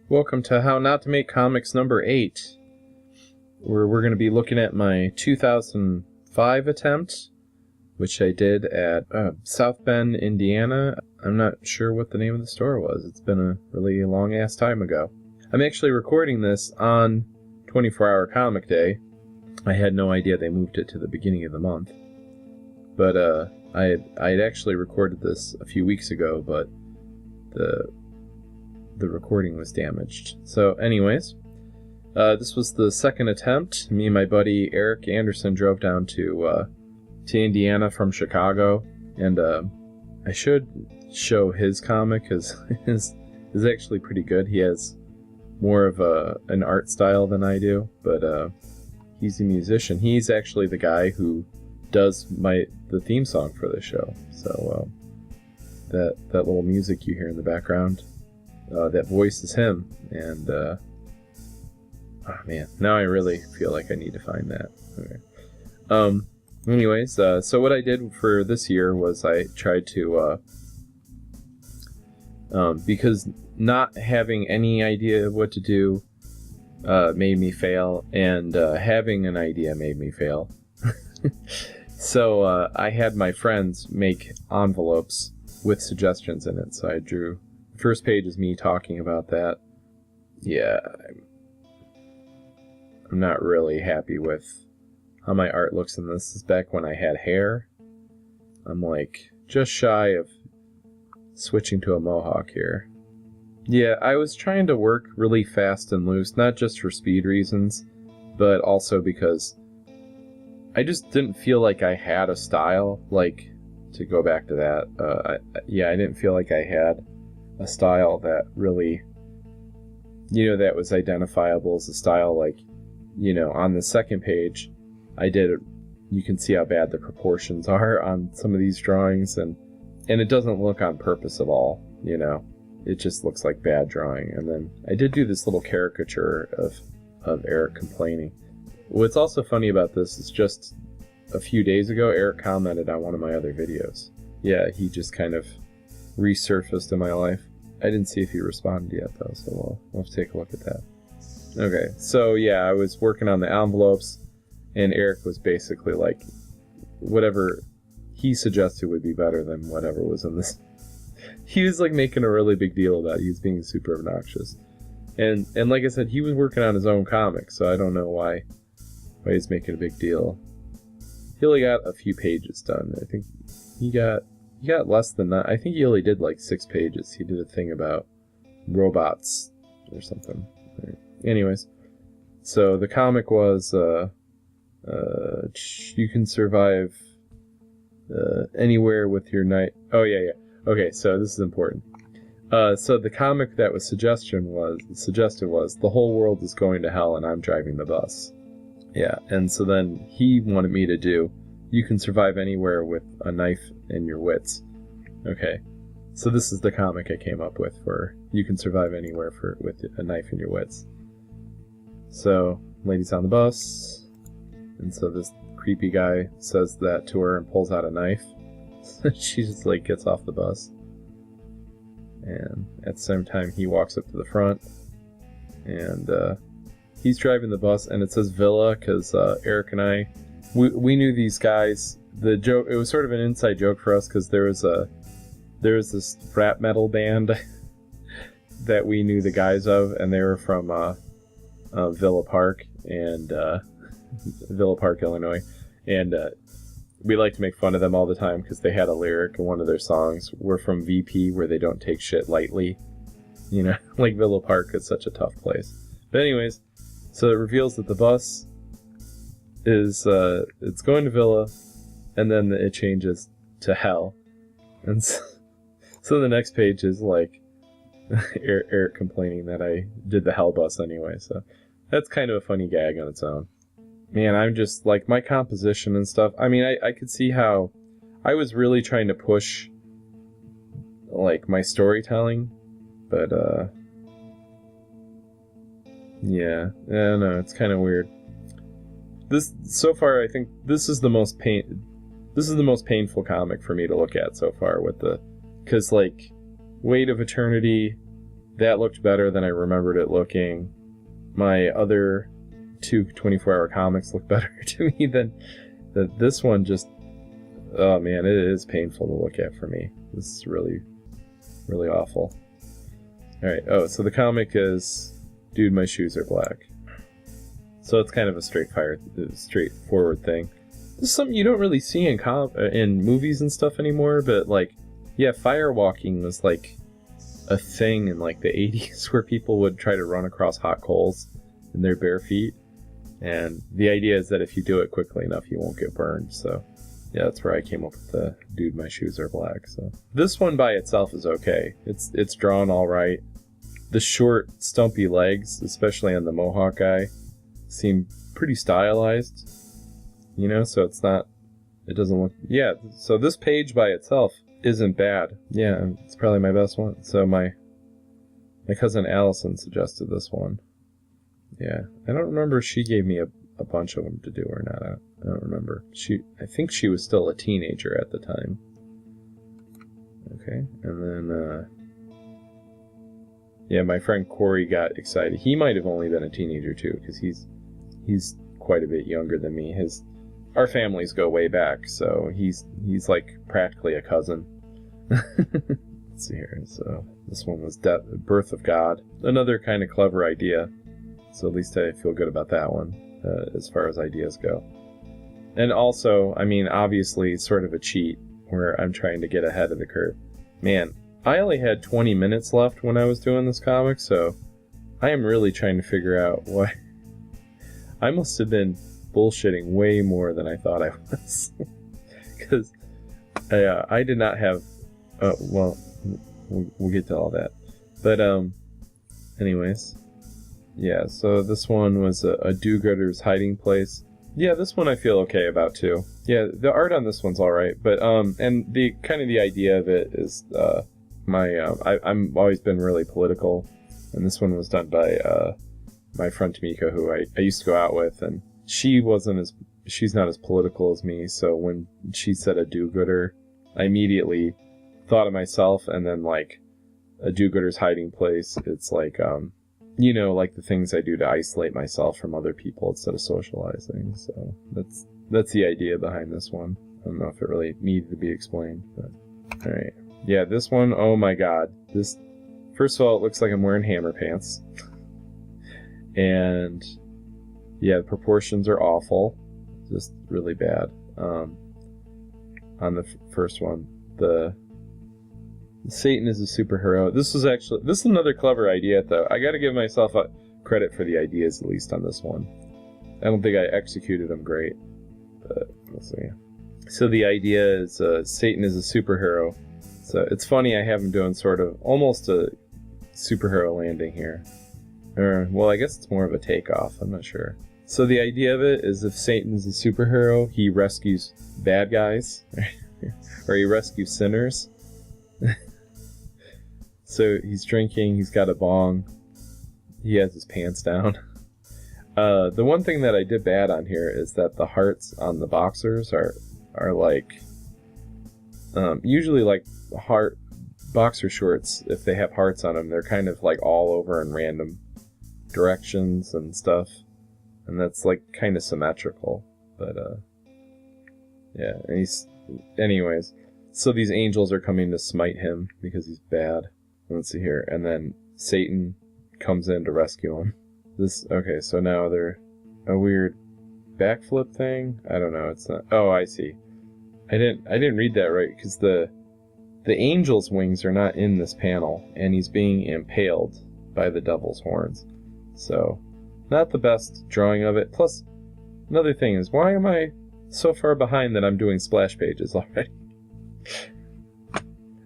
Welcome to How Not to Make Comics number 8, where we're going to be looking at my 2005 attempt, which I did at South Bend, Indiana. I'm not sure what the name of the store was. It's been a really long-ass time ago. I'm actually recording this on 24-Hour Comic Day. I had no idea they moved it to the beginning of the month. But I had actually recorded this a few weeks ago, but the recording was damaged. So anyways, this was the second attempt. Me and my buddy Eric Anderson drove down to Indiana from Chicago, and I should show his comic because his is actually pretty good. He has more of an art style than I do, but he's a musician. He's actually the guy who does the theme song for the show. So that little music you hear in the background, that voice is him. And oh man, now I really feel like I need to find that. Okay. Anyways, so what I did for this year was I tried to because not having any idea of what to do made me fail, and having an idea made me fail. So I had my friends make envelopes with suggestions in it. So I drew. The first page is me talking about that. Yeah, I'm not really happy with how my art looks in this. This is back when I had hair. I'm like just shy of switching to a mohawk here. Yeah, I was trying to work really fast and loose, not just for speed reasons, but also because I just didn't feel like I had a style. Like, to go back to that, I didn't feel like I had a style that really, that was identifiable as a style. Like, on the second page, you can see how bad the proportions are on some of these drawings, and it doesn't look on purpose at all, It just looks like bad drawing. And then I did do this little caricature of Eric complaining. What's also funny about this is just a few days ago, Eric commented on one of my other videos. Yeah, he just kind of resurfaced in my life. I didn't see if he responded yet, though, so we'll have to take a look at that. Okay, so yeah, I was working on the envelopes, and Eric was basically like, whatever he suggested would be better than whatever was in this. He was like making a really big deal about it. He was being super obnoxious. And like I said, he was working on his own comic, so I don't know why he's making a big deal. He only got a few pages done. I think he got less than that. I think he only did like 6 pages. He did a thing about robots or something. Anyways, so the comic was you can survive anywhere with your knife. Oh yeah. Okay, so this is important. So the comic that was suggested was the whole world is going to hell and I'm driving the bus. Yeah, and so then he wanted me to do you can survive anywhere with a knife in your wits. Okay, so this is the comic I came up with for you can survive anywhere with a knife in your wits. So, lady's on the bus, and so this creepy guy says that to her and pulls out a knife. She just like gets off the bus. And at the same time, he walks up to the front, and he's driving the bus, and it says Villa because Eric and I, we knew these guys. The joke, it was sort of an inside joke for us because there was this rap metal band that we knew the guys of, and they were from Villa Park and Villa Park, Illinois, and we like to make fun of them all the time because they had a lyric in one of their songs. We're from VP, where they don't take shit lightly. Like Villa Park is such a tough place. But anyways, so it reveals that the bus is it's going to Villa, and then it changes to hell. And so the next page is like Eric complaining that I did the hell bus anyway. So that's kind of a funny gag on its own. Man, I'm just like my composition and stuff. I mean, I could see how I was really trying to push like my storytelling, but yeah, I don't know, it's kind of weird. So far, I think this is the most painful comic for me to look at so far, because like Weight of Eternity that looked better than I remembered it looking. My other 2 24-hour comics look better to me than this one. Just, oh man, it is painful to look at for me. This is really, really awful. All right. Oh, so the comic is Dude, My Shoes Are Black. So it's kind of a straightforward thing. This is something you don't really see in movies and stuff anymore, but like, yeah, firewalking was like a thing in like the 80s where people would try to run across hot coals in their bare feet. And the idea is that if you do it quickly enough, you won't get burned. So yeah, that's where I came up with the Dude, My Shoes Are Black. So this one by itself is okay. It's drawn all right. The short, stumpy legs, especially on the Mohawk guy, seem pretty stylized. You know, so it doesn't look, yeah, so this page by itself isn't bad. Yeah, it's probably my best one. So my cousin Allison suggested this one. Yeah, I don't remember if she gave me a bunch of them to do or not. I don't remember. I think she was still a teenager at the time. Okay, and then, yeah, my friend Corey got excited. He might have only been a teenager too, because he's quite a bit younger than me. Our families go way back, so he's like practically a cousin. Let's see here. So this one was Birth of God. Another kind of clever idea. So at least I feel good about that one, as far as ideas go. And also, I mean, obviously, it's sort of a cheat where I'm trying to get ahead of the curve. Man, I only had 20 minutes left when I was doing this comic, so I am really trying to figure out why. I must have been bullshitting way more than I thought I was. Because I did not have... well, we'll get to all that. But, anyways. Yeah, so this one was a do-gooder's hiding place. Yeah, this one I feel okay about, too. Yeah, the art on this one's alright. But, and the idea of it is, I'm always been really political. And this one was done by, my friend Tamika, who I used to go out with, and she's not as political as me, so when she said a do-gooder, I immediately thought of myself, and then, like, a do-gooder's hiding place, it's like, you know, like the things I do to isolate myself from other people instead of socializing, so that's the idea behind this one. I don't know if it really needed to be explained, but, alright. Yeah, this one, oh my god, first of all, it looks like I'm wearing hammer pants. And yeah, the proportions are awful, just really bad. On the first one, the Satan is a superhero. This is another clever idea, though. I got to give myself credit for the ideas, at least on this one. I don't think I executed them great, but let's see. So the idea is Satan is a superhero. So it's funny I have him doing sort of almost a superhero landing here. Well, I guess it's more of a takeoff. I'm not sure. So the idea of it is if Satan's a superhero, he rescues bad guys, or he rescues sinners. So he's drinking, he's got a bong, he has his pants down. The one thing that I did bad on here is that the hearts on the boxers are like, usually like heart boxer shorts, if they have hearts on them, they're kind of like all over in random directions and stuff, and that's like kind of symmetrical, but yeah, and anyways, so these angels are coming to smite him because he's bad. Let's see here, and then Satan comes in to rescue him. Okay, so now they're a weird backflip thing. I don't know, it's not. Oh, I see. I didn't read that right, because the angel's wings are not in this panel, and he's being impaled by the devil's horns. So, not the best drawing of it. Plus, another thing is, why am I so far behind that I'm doing splash pages already?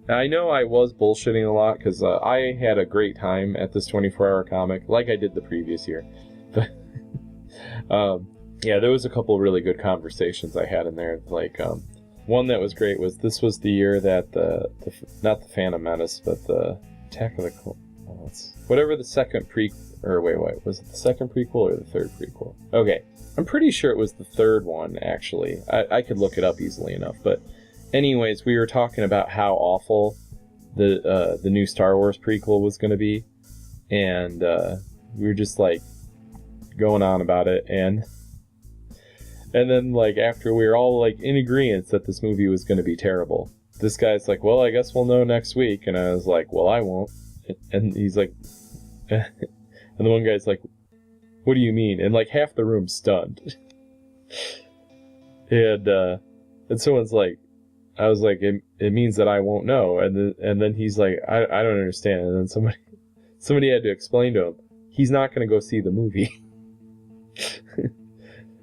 I know I was bullshitting a lot, because I had a great time at this 24-hour comic, like I did the previous year. But, yeah, there was a couple really good conversations I had in there. Like, one that was great was, this was the year that not the Phantom Menace, but the Attack of the Clones, whatever the second wait, was it the second prequel or the third prequel? Okay, I'm pretty sure it was the third one, actually. I could look it up easily enough, but anyways, we were talking about how awful the new Star Wars prequel was going to be, and we were just like going on about it, and then like after we were all like in agreement that this movie was going to be terrible, this guy's like, well, I guess we'll know next week, and I was like, well, I won't, and he's like, and the one guy's like, what do you mean? And like half the room's stunned. And someone's like, I was like, it means that I won't know. And then he's like, I don't understand. And then somebody had to explain to him, he's not going to go see the movie.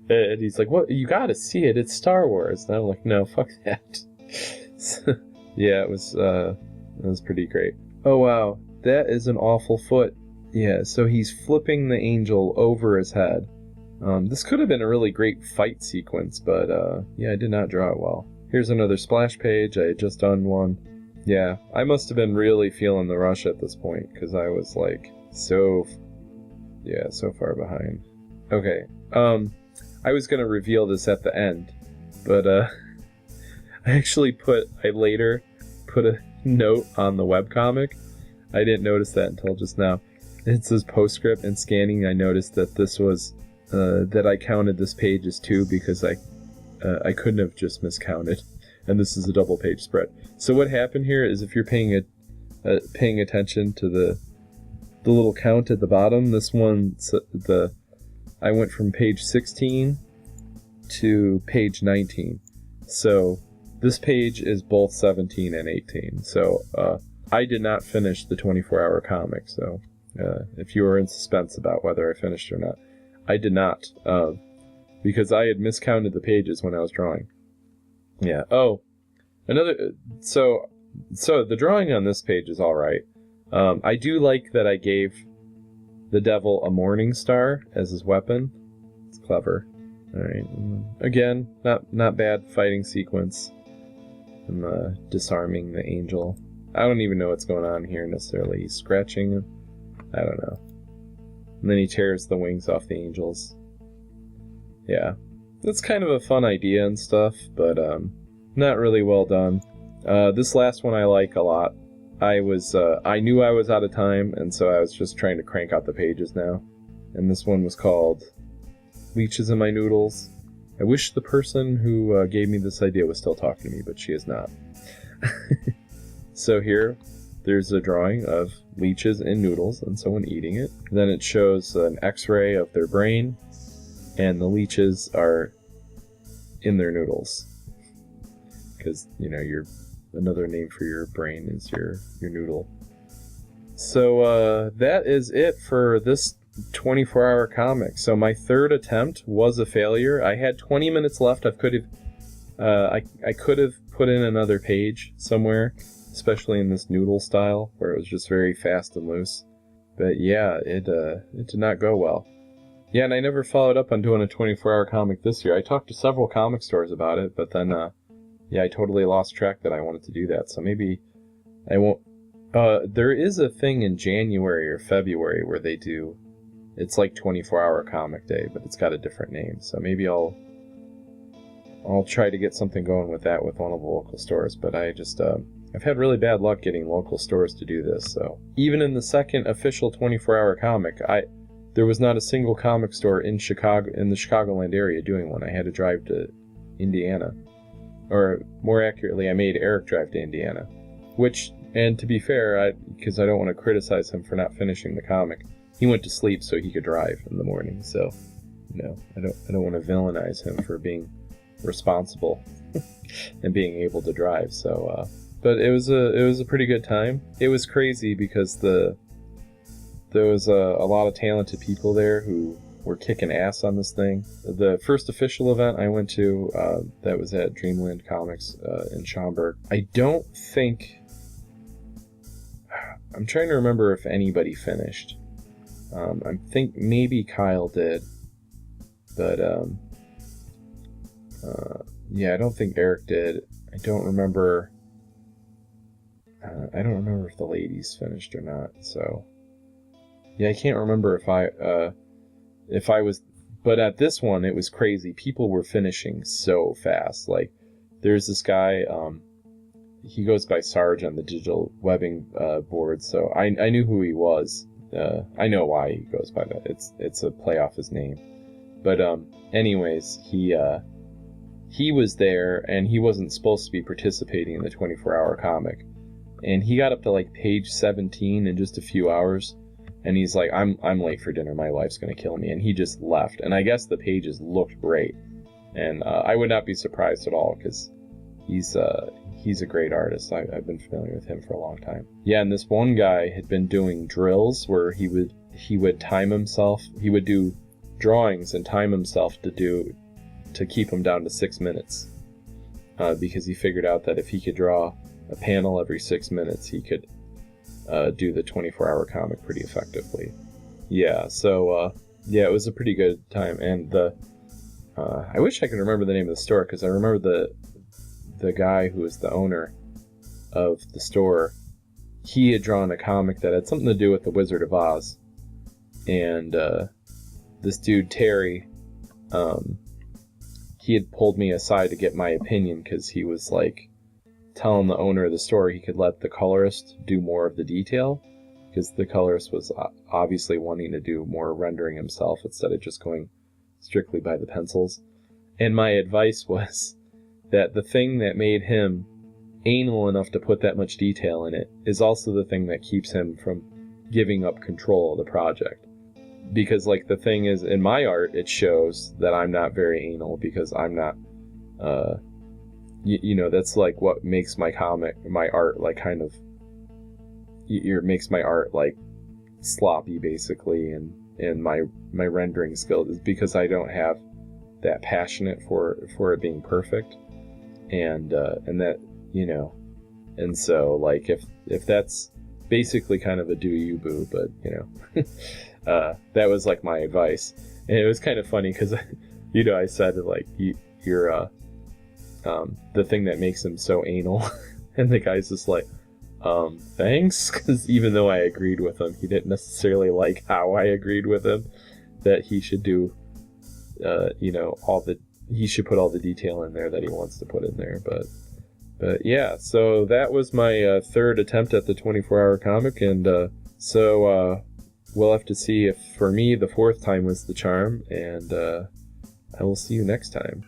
And he's like, what? You got to see it. It's Star Wars. And I'm like, no, fuck that. So, yeah, it was pretty great. Oh, wow. That is an awful foot. Yeah, so he's flipping the angel over his head. This could have been a really great fight sequence, but yeah, I did not draw it well. Here's another splash page. I had just done one. Yeah, I must have been really feeling the rush at this point, because I was like so far behind. Okay, I was going to reveal this at the end, but I later put a note on the webcomic. I didn't notice that until just now. It says postscript, and scanning I noticed that this was that I counted this page as 2 because I couldn't have just miscounted, and this is a double page spread. So what happened here is, if you're paying attention to the little count at the bottom, this one, I went from page 16 to page 19. So this page is both 17 and 18. So I did not finish the 24-hour comic. So if you were in suspense about whether I finished or not, I did not, because I had miscounted the pages when I was drawing. Yeah. Oh, so the drawing on this page is all right. I do like that I gave the devil a morning star as his weapon. It's clever. All right. Again, not bad fighting sequence. I'm disarming the angel. I don't even know what's going on here necessarily. He's scratching. I don't know. And then he tears the wings off the angels. Yeah. That's kind of a fun idea and stuff, but not really well done. This last one I like a lot. I knew I was out of time, and so I was just trying to crank out the pages now. And this one was called Leeches in My Noodles. I wish the person who gave me this idea was still talking to me, but she is not. So here, there's a drawing of leeches in noodles and someone eating it. Then it shows an x-ray of their brain, and the leeches are in their noodles. Because, another name for your brain is your noodle. So that is it for this 24-hour comic. So my third attempt was a failure. I had 20 minutes left. I could have put in another page somewhere, especially in this noodle style where it was just very fast and loose. But yeah, it did not go well. Yeah, and I never followed up on doing a 24-hour comic this year. I talked to several comic stores about it, but then I totally lost track that I wanted to do that. So maybe I won't. There is a thing in January or February where they do. It's like 24-hour comic day, but it's got a different name. So maybe I'll try to get something going with that with one of the local stores. But I just I've had really bad luck getting local stores to do this. So even in the second official 24-hour comic, there was not a single comic store in the Chicagoland area doing one. I had to drive to Indiana. Or more accurately, I made Eric drive to Indiana. Which, and to be fair, because I don't want to criticize him for not finishing the comic, he went to sleep so he could drive in the morning. So, I don't want to villainize him for being responsible and being able to drive. So, but it was a pretty good time. It was crazy because there was a lot of talented people there who were kicking ass on this thing. The first official event I went to, that was at Dreamland Comics in Schaumburg. I'm trying to remember if anybody finished. I think maybe Kyle did, but yeah, I don't think Eric did. I don't remember if the ladies finished or not. So yeah, I can't remember if I was, but at this one it was crazy. People were finishing so fast. Like, there's this guy, he goes by Sarge on the digital webbing board, so I knew who he was, I know why he goes by that. It's a play off his name. But anyways, he was there, and he wasn't supposed to be participating in the 24-hour comic. And he got up to like page 17 in just a few hours, and he's like, I'm late for dinner. My wife's gonna kill me. And he just left. And I guess the pages looked great, and I would not be surprised at all, because he's a great artist. I've been familiar with him for a long time. Yeah, and this one guy had been doing drills where he would time himself. He would do drawings and time himself to keep them down to 6 minutes, because he figured out that if he could draw a panel every 6 minutes, he could do the 24-hour comic pretty effectively. Yeah, so yeah, it was a pretty good time. And I wish I could remember the name of the store, because I remember the guy who was the owner of the store, he had drawn a comic that had something to do with the Wizard of Oz. And this dude, Terry, he had pulled me aside to get my opinion, because he was like telling the owner of the store he could let the colorist do more of the detail, because the colorist was obviously wanting to do more rendering himself instead of just going strictly by the pencils. And my advice was that the thing that made him anal enough to put that much detail in it is also the thing that keeps him from giving up control of the project. Because, like, the thing is, in my art, it shows that I'm not very anal, because I'm not, you know, that's, like, what makes my art, like, kind of, makes my art, like, sloppy, basically, and my rendering skills, is because I don't have that passionate for it being perfect. And that, you know, and so, like, if that's basically kind of a do you boo, but, you know, that was like my advice. And it was kind of funny, because, you know, I said, like, you're the thing that makes him so anal, and the guy's just like, thanks, because even though I agreed with him, he didn't necessarily like how I agreed with him, that he should do, you know, he should put all the detail in there that he wants to put in there. But yeah, so that was my third attempt at the 24-hour comic, and so we'll have to see if, for me, the fourth time was the charm, and I will see you next time.